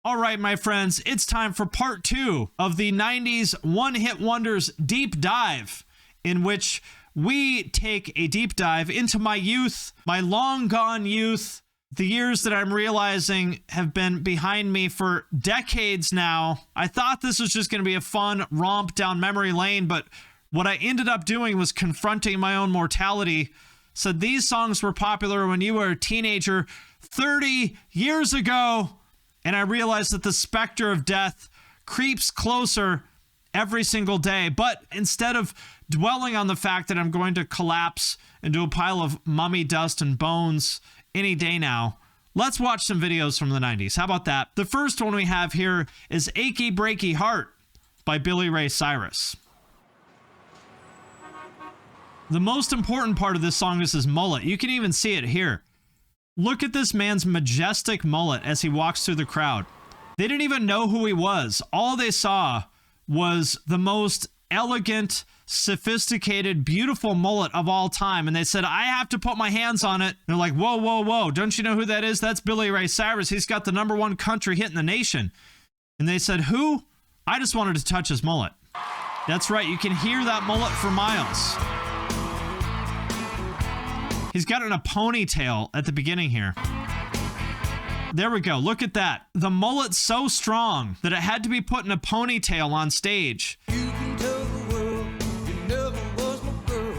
All right, my friends, it's time for part 2 of the 90s one-hit wonders deep dive, in which we take a deep dive into my youth, my long-gone youth, the years that I'm realizing have been behind me for decades now. I thought this was just going to be a fun romp down memory lane, but what I ended up doing was confronting my own mortality. So these songs were popular when you were a teenager 30 years ago. And I realized that the specter of death creeps closer every single day. But instead of dwelling on the fact that I'm going to collapse into a pile of mummy dust and bones any day now, let's watch some videos from the 90s. How about that? The first one we have here is Achy Breaky Heart by Billy Ray Cyrus. The most important part of this song is his mullet. You can even see it here. Look at this man's majestic mullet as he walks through the crowd. They didn't even know who he was. All they saw was the most elegant, sophisticated, beautiful mullet of all time. And they said, I have to put my hands on it. They're like, whoa, whoa, whoa. Don't you know who that is? That's Billy Ray Cyrus. He's got the #1 country hit in the nation. And they said, who? I just wanted to touch his mullet. That's right. You can hear that mullet for miles. He's got it in a ponytail at the beginning here. There we go. Look at that. The mullet's so strong that it had to be put in a ponytail on stage. You can tell the world you never was my girl.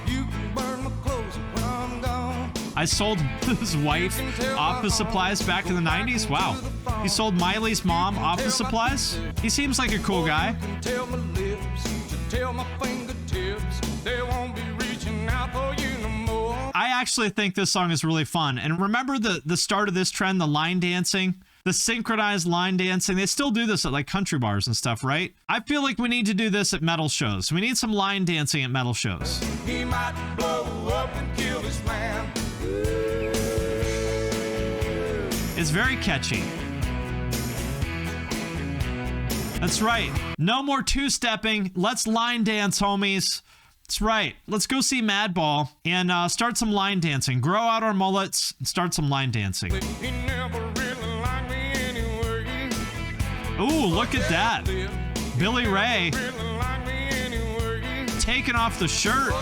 You can burn my clothes when I'm gone. I sold his wife office supplies back in the 90s. Wow. He sold Miley's mom office supplies. He seems like a cool guy. You can tell my lips, tell my fingertips, they won't be reaching out for you no more. I actually think this song is really fun. And remember the start of this trend, the line dancing, the synchronized line dancing. They still do this at like country bars and stuff, right? I feel like we need to do this at metal shows. We need some line dancing at metal shows. He might blow up and kill this man. It's very catchy. That's right. No more two-stepping. Let's line dance, homies. That's right. Let's go see Madball and start some line dancing. Grow out our mullets and start some line dancing. He never really liked me anyway. Ooh, look at that. Billy Ray taking off the shirt.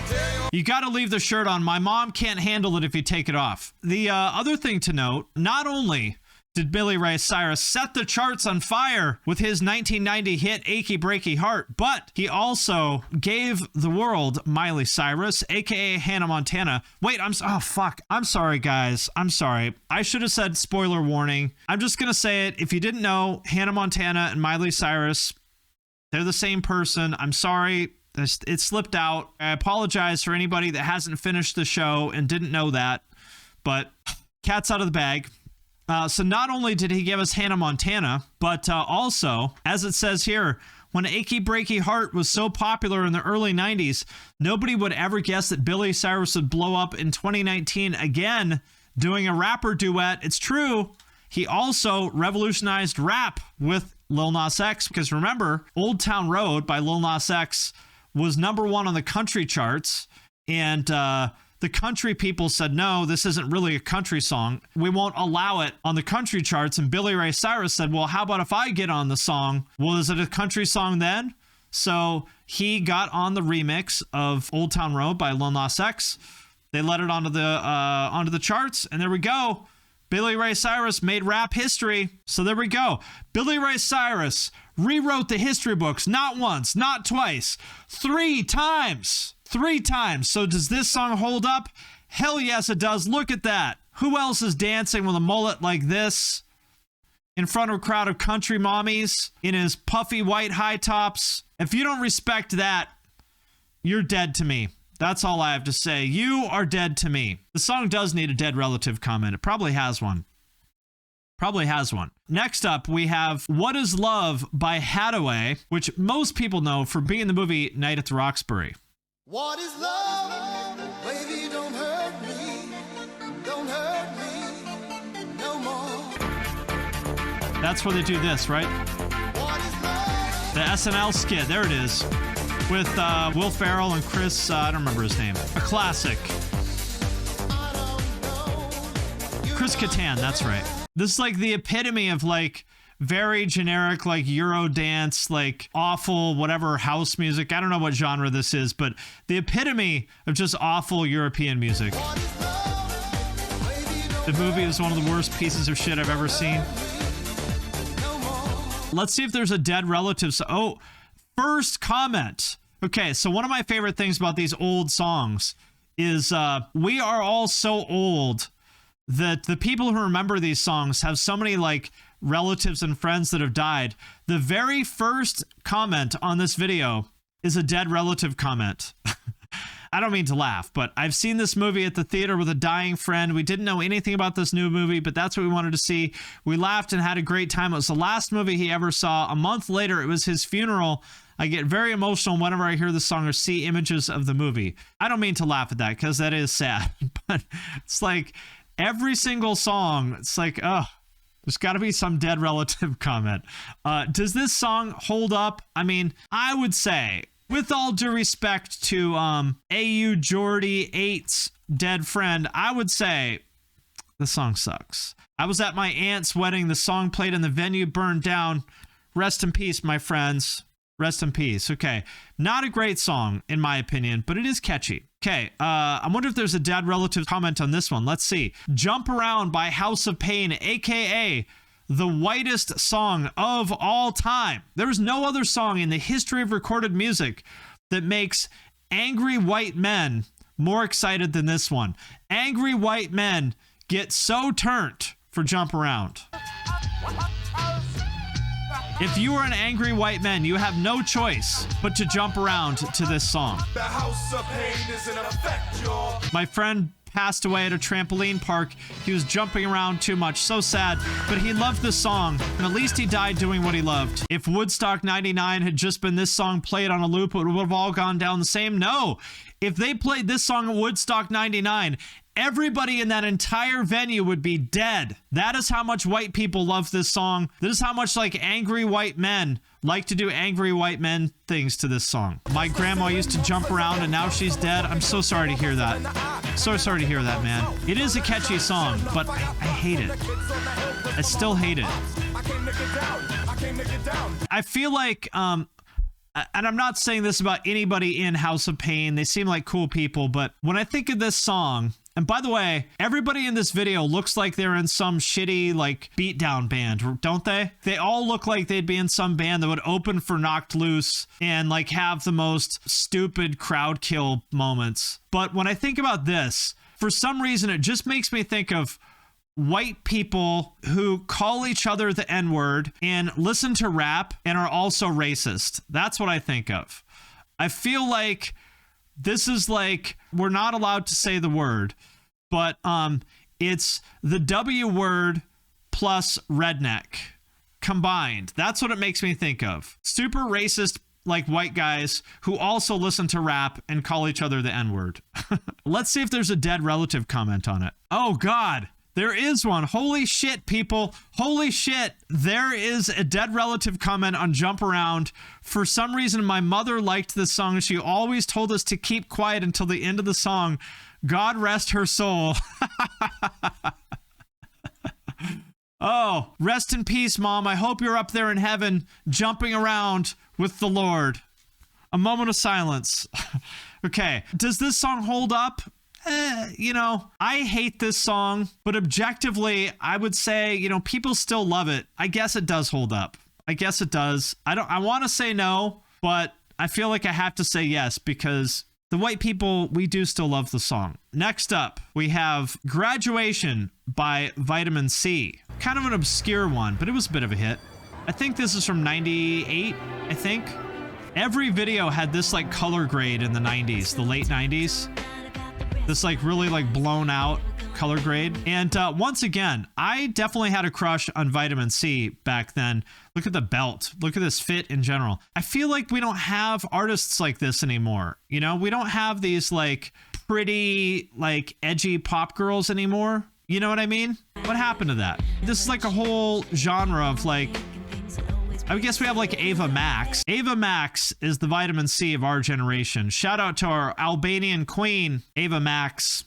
You got to leave the shirt on. My mom can't handle it if you take it off. The other thing to note, not only did Billy Ray Cyrus set the charts on fire with his 1990 hit Achy Breaky Heart, but he also gave the world Miley Cyrus, aka Hannah Montana. Wait, oh fuck. I'm sorry, guys. I'm sorry. I should have said spoiler warning. I'm just gonna say it. If you didn't know, Hannah Montana and Miley Cyrus, they're the same person. I'm sorry. It slipped out. I apologize for anybody that hasn't finished the show and didn't know that, but cat's out of the bag. So not only did he give us Hannah Montana, but also, as it says here, when Achy Breaky Heart was so popular in the early 90s, nobody would ever guess that Billy Cyrus would blow up in 2019 again doing a rapper duet. It's true. He also revolutionized rap with Lil Nas X, because remember, Old Town Road by Lil Nas X was #1 on the country charts, and the country people said, no, this isn't really a country song. We won't allow it on the country charts. And Billy Ray Cyrus said, well, how about if I get on the song? Well, is it a country song then? So he got on the remix of Old Town Road by Lil Nas X. They let it onto the charts, and there we go. Billy Ray Cyrus made rap history. So there we go. Billy Ray Cyrus rewrote the history books, not once, not twice, 3 times. 3 times. So does this song hold up? Hell yes, it does. Look at that. Who else is dancing with a mullet like this in front of a crowd of country mommies in his puffy white high tops? If you don't respect that, you're dead to me. That's all I have to say. You are dead to me. The song does need a dead relative comment. It probably has one. Probably has one. Next up, we have What Is Love by Haddaway, which most people know from being in the movie Night at the Roxbury. What is love? Baby, don't hurt me. Don't hurt me no more. That's where they do this, right? What is love? The SNL skit. There it is. With Will Ferrell and Chris, I don't remember his name. A classic. Chris Kattan, that's right. This is like the epitome of like very generic, like Eurodance, like awful, whatever, house music. I don't know what genre this is, but the epitome of just awful European music. The movie is one of the worst pieces of shit I've ever seen. Let's see if there's a dead relative. Oh, first comment. Okay, so one of my favorite things about these old songs is we are all so old that the people who remember these songs have so many like relatives and friends that have died. The very first comment on this video is a dead relative comment. I don't mean to laugh, but I've seen this movie at the theater with a dying friend. We didn't know anything about this new movie, but that's what we wanted to see. We laughed and had a great time. It was the last movie he ever saw. A month later, it was his funeral. I get very emotional whenever I hear the song or see images of the movie. I don't mean to laugh at that because that is sad, but it's like every single song, it's like, oh, there's got to be some dead relative comment. Does this song hold up? I mean, I would say, with all due respect to AU Jordy 8's dead friend, I would say the song sucks. I was at my aunt's wedding. The song played in the venue, burned down. Rest in peace, my friends. Rest in peace. Okay. Not a great song, in my opinion, but it is catchy. Okay. I wonder if there's a dead relative comment on this one. Let's see. Jump Around by House of Pain, a.k.a. the whitest song of all time. There's no other song in the history of recorded music that makes angry white men more excited than this one. Angry white men get so turned for Jump Around. If you are an angry white man, you have no choice but to jump around to this song. The House of Pain is in effect, y'all. My friend passed away at a trampoline park. He was jumping around too much. So sad, but he loved the song, and at least he died doing what he loved. If Woodstock 99 had just been this song played on a loop, it would have all gone down the same. No, if they played this song at Woodstock 99, everybody in that entire venue would be dead. That is how much white people love this song. This is how much like angry white men like to do angry white men things to this song. My grandma used to jump around and now she's dead. I'm so sorry to hear that. So sorry to hear that, man. It is a catchy song, but I hate it. I still hate it. I feel like, and I'm not saying this about anybody in House of Pain. They seem like cool people, but when I think of this song, and by the way, everybody in this video looks like they're in some shitty, like, beatdown band, don't they? They all look like they'd be in some band that would open for Knocked Loose and, like, have the most stupid crowd kill moments. But when I think about this, for some reason, it just makes me think of white people who call each other the N-word and listen to rap and are also racist. That's what I think of. I feel like this is like, we're not allowed to say the word, but it's the W word plus redneck combined. That's what it makes me think of. Super racist, like white guys who also listen to rap and call each other the N-word. Let's see if there's a dead relative comment on it. Oh God, there is one. Holy shit, people. Holy shit. There is a dead relative comment on Jump Around. For some reason, my mother liked this song. She always told us to keep quiet until the end of the song. God rest her soul. Oh, rest in peace, Mom. I hope you're up there in heaven, jumping around with the Lord. A moment of silence. Okay. Does this song hold up? You know, I hate this song, but objectively, I would say, you know, people still love it. I guess it does hold up. I guess it does. I want to say no, but I feel like I have to say yes because the white people, we do still love the song. Next up, we have Graduation by Vitamin C. Kind of an obscure one, but it was a bit of a hit. I think this is from 98, I think. Every video had this like color grade in the 90s, the late 90s. This like really like blown out color grade. And once again, I definitely had a crush on Vitamin C back then. Look at the belt. Look at this fit in general. I feel like we don't have artists like this anymore. You know, we don't have these like pretty like edgy pop girls anymore. You know what I mean? What happened to that? This is like a whole genre of like, I guess we have like Ava Max. Ava Max is the Vitamin C of our generation. Shout out to our Albanian queen, Ava Max.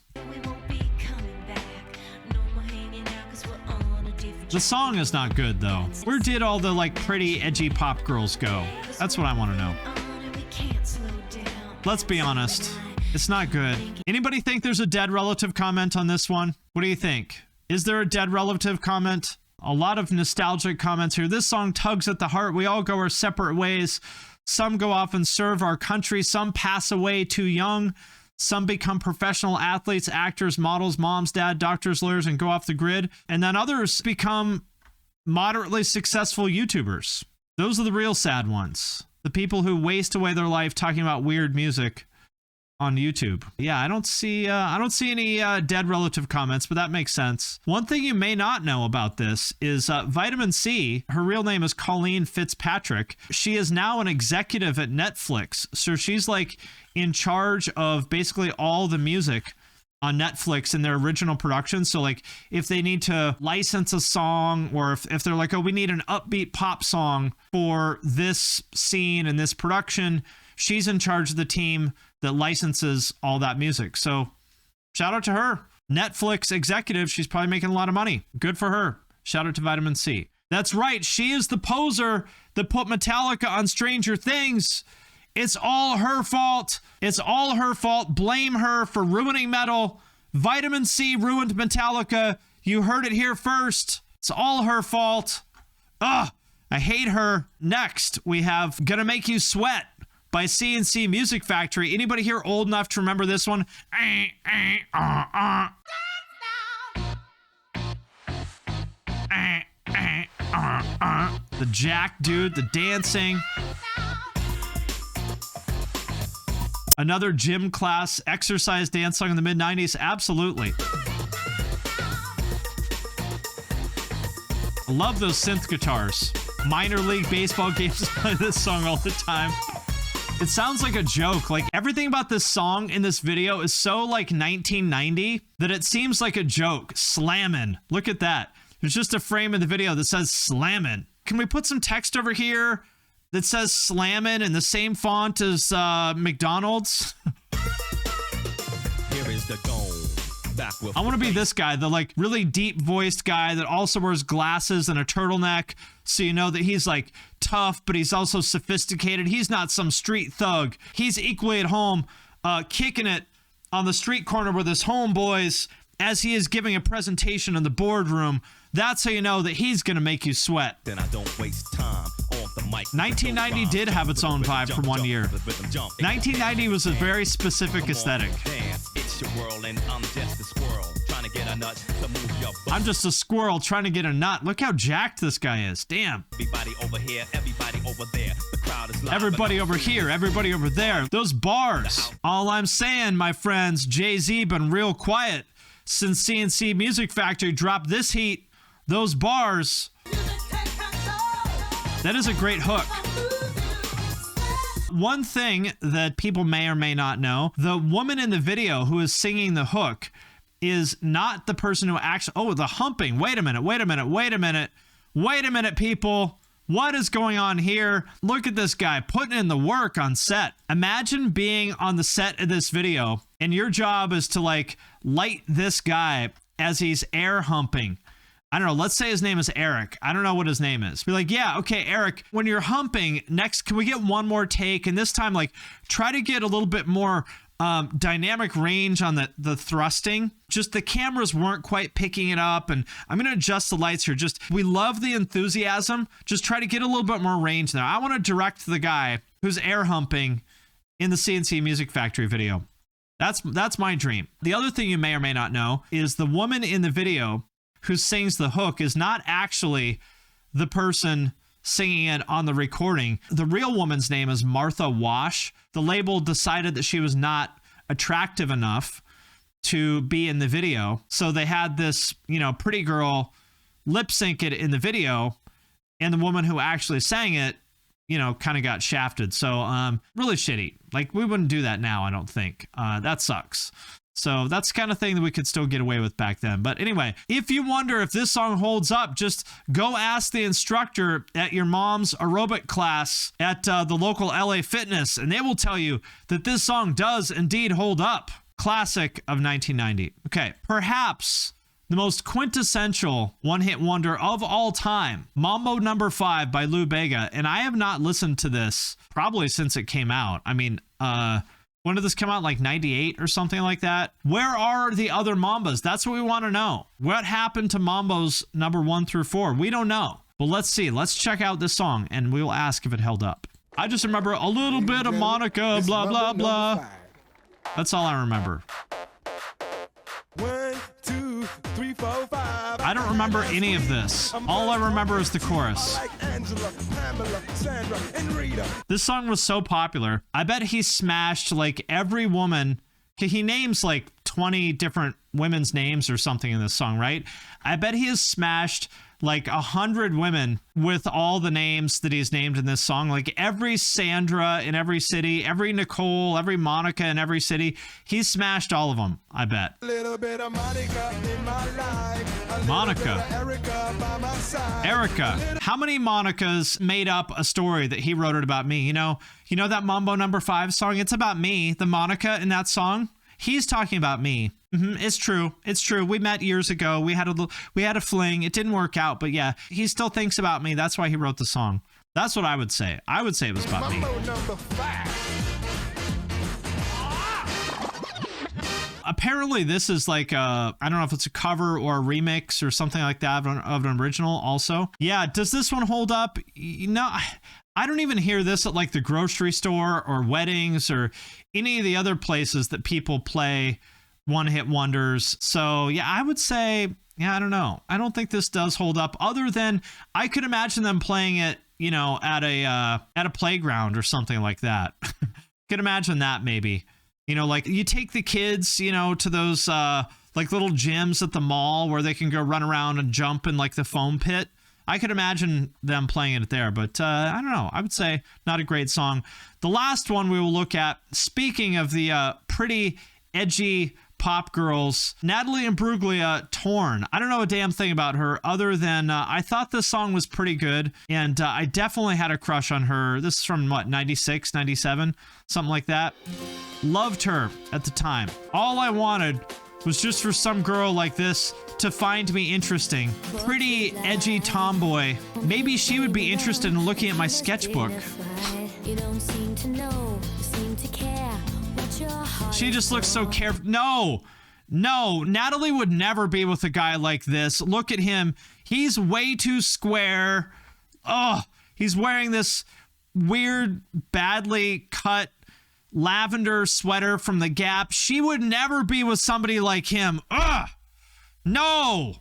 The song is not good though. Where did all the like pretty edgy pop girls go? That's what I want to know. Let's be honest. It's not good. Anybody think there's a dead relative comment on this one? What do you think? Is there a dead relative comment? A lot of nostalgic comments here. This song tugs at the heart. We all go our separate ways. Some go off and serve our country. Some pass away too young. Some become professional athletes, actors, models, moms, dad, doctors, lawyers, and go off the grid. And then others become moderately successful YouTubers. Those are the real sad ones. The people who waste away their life talking about weird music on YouTube. Yeah, I don't see any dead relative comments, but that makes sense. One thing you may not know about this is Vitamin C, her real name is Colleen Fitzpatrick. She is now an executive at Netflix. So she's like in charge of basically all the music on Netflix in their original production. So like if they need to license a song, or if they're like, oh, we need an upbeat pop song for this scene and this production, she's in charge of the team that licenses all that music. So shout out to her. Netflix executive. She's probably making a lot of money. Good for her. Shout out to Vitamin C. That's right. She is the poser that put Metallica on Stranger Things. It's all her fault. It's all her fault. Blame her for ruining metal. Vitamin C ruined Metallica. You heard it here first. It's all her fault. Ugh, I hate her. Next, we have Gonna Make You Sweat by C+C Music Factory. Anybody here old enough to remember this one? The Jack dude, the dancing. Another gym class exercise dance song in the mid-90s. Absolutely. I love those synth guitars. Minor league baseball games play this song all the time. It sounds like a joke. Like everything about this song in this video is so like 1990 that it seems like a joke. Slammin'. Look at that. There's just a frame in the video that says slammin'. Can we put some text over here that says slammin' in the same font as McDonald's? Here is the goal. I want to be this guy, the like really deep voiced guy that also wears glasses and a turtleneck, so you know that he's like tough, but he's also sophisticated. He's not some street thug. He's equally at home, kicking it on the street corner with his homeboys as he is giving a presentation in the boardroom. That's how you know that he's gonna make you sweat. Then I don't waste time on the mic. 1990 did have its own vibe for 1 year. 1990 was a very specific aesthetic. It's your world and I'm just a squirrel trying to get a nut to move your butt. I'm just a squirrel trying to get a nut. Look how jacked this guy is. Damn. Everybody over here, everybody over there. The crowd is loud. Everybody over here, everybody over there. Those bars. All I'm saying, my friends, Jay-Z been real quiet since C+C Music Factory dropped this heat. Those bars. That is a great hook. One thing that people may or may not know, the woman in the video who is singing the hook is not the person who actually... Oh, the humping. Wait a minute, wait a minute, wait a minute. Wait a minute, people. What is going on here? Look at this guy putting in the work on set. Imagine being on the set of this video and your job is to like light this guy as he's air humping. I don't know, let's say his name is Eric. I don't know what his name is. Be like, yeah, okay, Eric, when you're humping, next, can we get one more take? And this time, like, try to get a little bit more dynamic range on the thrusting. Just the cameras weren't quite picking it up, and I'm going to adjust the lights here. Just, we love the enthusiasm. Just try to get a little bit more range there. I want to direct the guy who's air humping in the C+C Music Factory video. That's my dream. The other thing you may or may not know is the woman in the video who sings the hook is not actually the person singing it on the recording. The real woman's name is Martha Wash. The label decided that she was not attractive enough to be in the video. So they had this, pretty girl lip sync it in the video, and the woman who actually sang it, kind of got shafted. So really shitty. Like, we wouldn't do that now, I don't think. That sucks. So that's the kind of thing that we could still get away with back then. But anyway, if you wonder if this song holds up, just go ask the instructor at your mom's aerobic class at the local LA Fitness, and they will tell you that this song does indeed hold up. Classic of 1990. Okay, perhaps the most quintessential one-hit wonder of all time, Mambo No. 5 by Lou Bega. And I have not listened to this probably since it came out. I mean, when did this come out? Like 98 or something like that? Where are the other Mambas? That's what we want to know. What happened to Mambos number 1 through 4? We don't know. But let's see. Let's check out this song and we will ask if it held up. I just remember a little bit of Monica, blah, blah, blah. That's all I remember. 1, 2, 3, 4, 5. I don't remember any of this. All I remember is the chorus. This song was so popular. I bet he smashed like every woman. He names like 20 different women's names or something in this song, right? I bet he has smashed like 100 women with all the names that he's named in this song. Like every Sandra in every city, every Nicole, every Monica in every city. He's smashed all of them, I bet. Little bit of Monica in my life. Monica. Erica by my side. Erica. How many Monicas made up a story that he wrote it about me? You know that Mambo No. 5 song? It's about me, the Monica in that song. He's talking about me. It's true. It's true. We met years ago. We had a fling. It didn't work out, but yeah, he still thinks about me. That's why he wrote the song. That's what I would say. I would say it was about me. Mambo No. 5. Apparently, this is like I don't know if it's a cover or a remix or something like that of an original also. Yeah, does this one hold up? I don't even hear this at like the grocery store or weddings or any of the other places that people play one-hit wonders. So yeah, I would say, yeah, I don't know. I don't think this does hold up, other than I could imagine them playing it, at a playground or something like that. Could imagine that maybe. Like you take the kids, to those like little gyms at the mall where they can go run around and jump in like the foam pit. I could imagine them playing it there, but I don't know. I would say not a great song. The last one we will look at, speaking of the pretty edgy pop girls, Natalie Imbruglia, Torn. I don't know a damn thing about her other than I thought this song was pretty good, and I definitely had a crush on her. This is from, 96, 97? Something like that. Loved her at the time. All I wanted was just for some girl like this to find me interesting. Pretty edgy tomboy. Maybe she would be interested in looking at my sketchbook. She just looks so careful. No, Natalie would never be with a guy like this. Look at him. He's way too square. Oh, he's wearing this weird, badly cut lavender sweater from the Gap. She would never be with somebody like him. Ugh. No.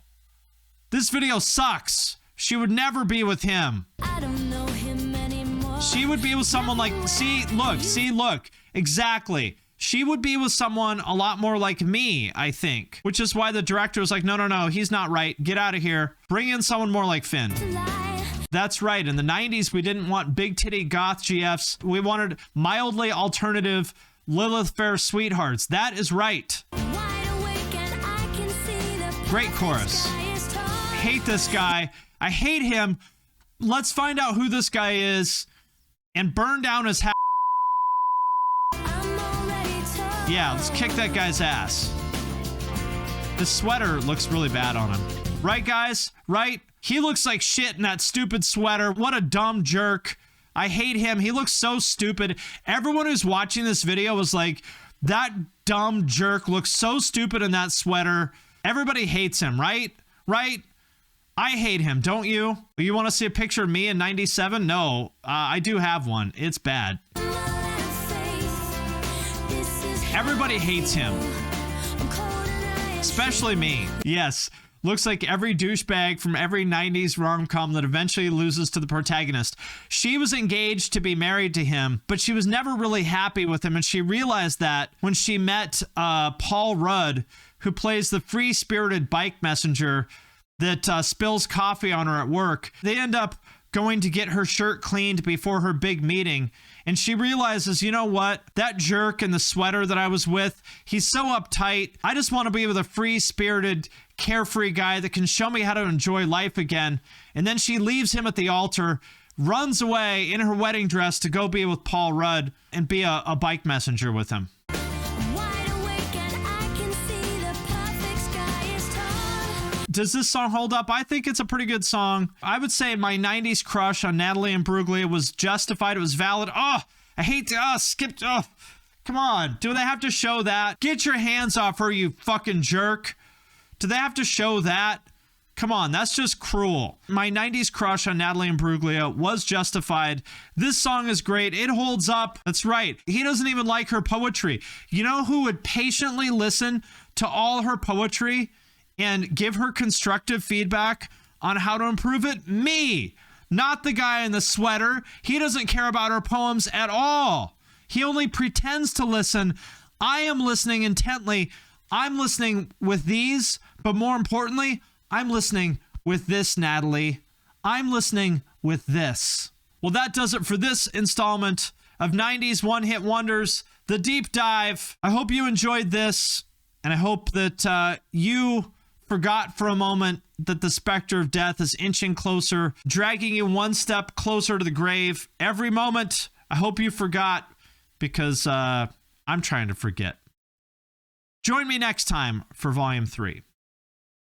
This video sucks. She would never be with him. I don't know him anymore. She would be with someone like, look. Exactly. She would be with someone a lot more like me, I think. Which is why the director was like, no, he's not right. Get out of here. Bring in someone more like Finn. That's right. In the 90s, we didn't want big titty goth GFs. We wanted mildly alternative Lilith Fair sweethearts. That is right. Great chorus. Hate this guy. I hate him. Let's find out who this guy is and burn down his house. Yeah, let's kick that guy's ass. This sweater looks really bad on him. Right, guys? Right? He looks like shit in that stupid sweater. What a dumb jerk. I hate him. He looks so stupid. Everyone who's watching this video was like, that dumb jerk looks so stupid in that sweater. Everybody hates him, right? Right? I hate him, don't you? You want to see a picture of me in 97? No, I do have one. It's bad. Everybody hates him. Especially me. Yes. Looks like every douchebag from every 90s rom-com that eventually loses to the protagonist. She was engaged to be married to him, but she was never really happy with him, and she realized that when she met Paul Rudd, who plays the free-spirited bike messenger that spills coffee on her at work. They end up going to get her shirt cleaned before her big meeting, and she realizes, you know what? That jerk in the sweater that I was with, he's so uptight. I just want to be with a free-spirited, carefree guy that can show me how to enjoy life again. And then she leaves him at the altar, runs away in her wedding dress to go be with Paul Rudd and be a bike messenger with him. Does this song hold up? I think it's a pretty good song. I would say my 90s crush on Natalie Imbruglia was justified. It was valid. Oh, I hate to skip. Oh, come on. Do they have to show that? Get your hands off her, you fucking jerk. Do they have to show that? Come on, that's just cruel. My 90s crush on Natalie Imbruglia was justified. This song is great. It holds up. That's right. He doesn't even like her poetry. You know who would patiently listen to all her poetry and give her constructive feedback on how to improve it? Me, not the guy in the sweater. He doesn't care about her poems at all. He only pretends to listen. I am listening intently. I'm listening with these, but more importantly, I'm listening with this, Natalie. I'm listening with this. Well, that does it for this installment of 90s One-Hit Wonders, The Deep Dive. I hope you enjoyed this, and I hope that you forgot for a moment that the specter of death is inching closer, dragging you one step closer to the grave. Every moment, I hope you forgot, because I'm trying to forget. Join me next time for Volume 3.